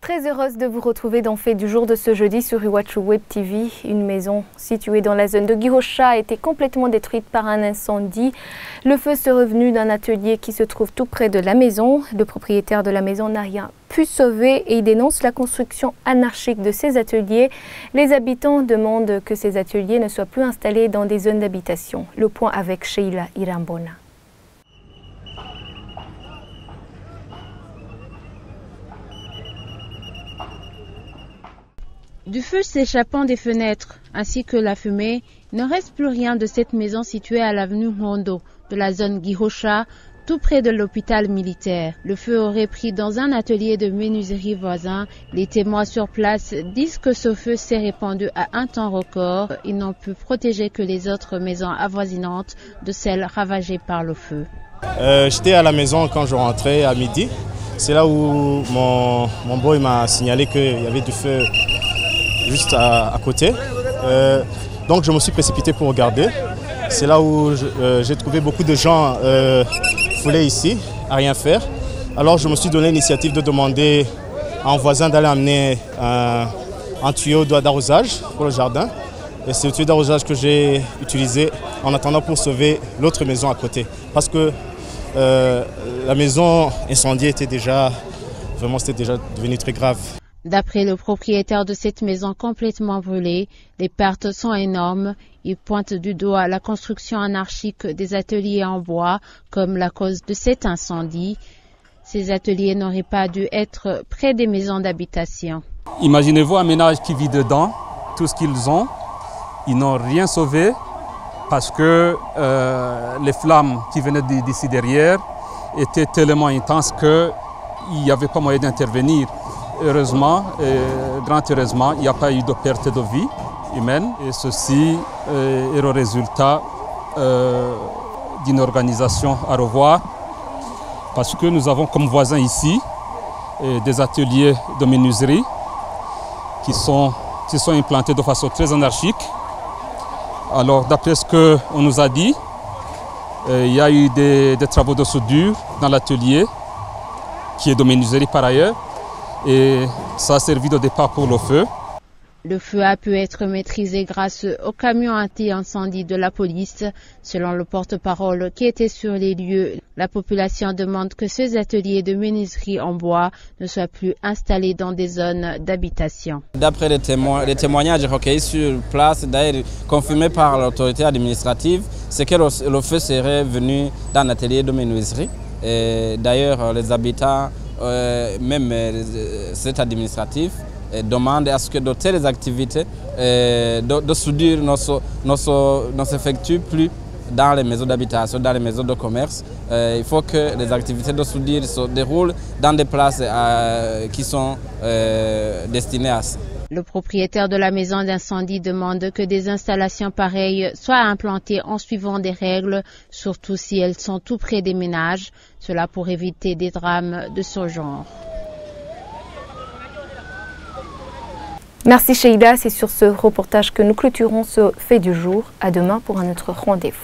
Très heureuse de vous retrouver dans Fait du jour de ce jeudi sur Iwachu Web TV. Une maison située dans la zone de Gihosha a été complètement détruite par un incendie. Le feu serait revenu d'un atelier qui se trouve tout près de la maison. Le propriétaire de la maison n'a rien pu sauver et il dénonce la construction anarchique de ces ateliers. Les habitants demandent que ces ateliers ne soient plus installés dans des zones d'habitation. Le point avec Sheila Irambona. Du feu s'échappant des fenêtres ainsi que la fumée, il ne reste plus rien de cette maison située à l'avenue Hondo de la zone Gihosha, tout près de l'hôpital militaire. Le feu aurait pris dans un atelier de menuiserie voisin. Les témoins sur place disent que ce feu s'est répandu à un temps record. Ils n'ont pu protéger que les autres maisons avoisinantes de celles ravagées par le feu. J'étais à la maison quand je rentrais à midi. C'est là où mon boy m'a signalé qu'il y avait du feu juste à côté. Donc je me suis précipité pour regarder. C'est là où j'ai trouvé beaucoup de gens foulés ici, à rien faire. Alors je me suis donné l'initiative de demander à un voisin d'aller amener un tuyau d'arrosage pour le jardin. Et c'est le tuyau d'arrosage que j'ai utilisé en attendant pour sauver l'autre maison à côté. Parce que la maison incendiée était déjà devenu très grave. D'après le propriétaire de cette maison complètement brûlée, les pertes sont énormes. Il pointe du doigt la construction anarchique des ateliers en bois comme la cause de cet incendie. Ces ateliers n'auraient pas dû être près des maisons d'habitation. Imaginez-vous un ménage qui vit dedans, tout ce qu'ils ont. Ils n'ont rien sauvé parce que les flammes qui venaient d'ici derrière étaient tellement intenses qu'il n'y avait pas moyen d'intervenir. Heureusement, grand heureusement, il n'y a pas eu de perte de vie humaine et ceci est le résultat d'une organisation à revoir parce que nous avons comme voisins ici des ateliers de menuiserie qui sont implantés de façon très anarchique. Alors d'après ce qu'on nous a dit, il y a eu des travaux de soudure dans l'atelier qui est de menuiserie par ailleurs. Et ça a servi de départ pour le feu. Le feu a pu être maîtrisé grâce au camion anti-incendie de la police. Selon le porte-parole qui était sur les lieux, la population demande que ces ateliers de menuiserie en bois ne soient plus installés dans des zones d'habitation. D'après les témoignages recueillis sur place, d'ailleurs confirmés par l'autorité administrative, c'est que le feu serait venu dans l'atelier de menuiserie. D'ailleurs, les habitants même cet administratif demande à ce que de telles activités de soudure ne s'effectuent plus dans les maisons d'habitation, dans les maisons de commerce. Il faut que les activités de soudure se déroulent dans des places qui sont destinées à ça. Le propriétaire de la maison d'incendie demande que des installations pareilles soient implantées en suivant des règles, surtout si elles sont tout près des ménages, cela pour éviter des drames de ce genre. Merci Sheila, c'est sur ce reportage que nous clôturons ce Fait du jour. À demain pour un autre rendez-vous.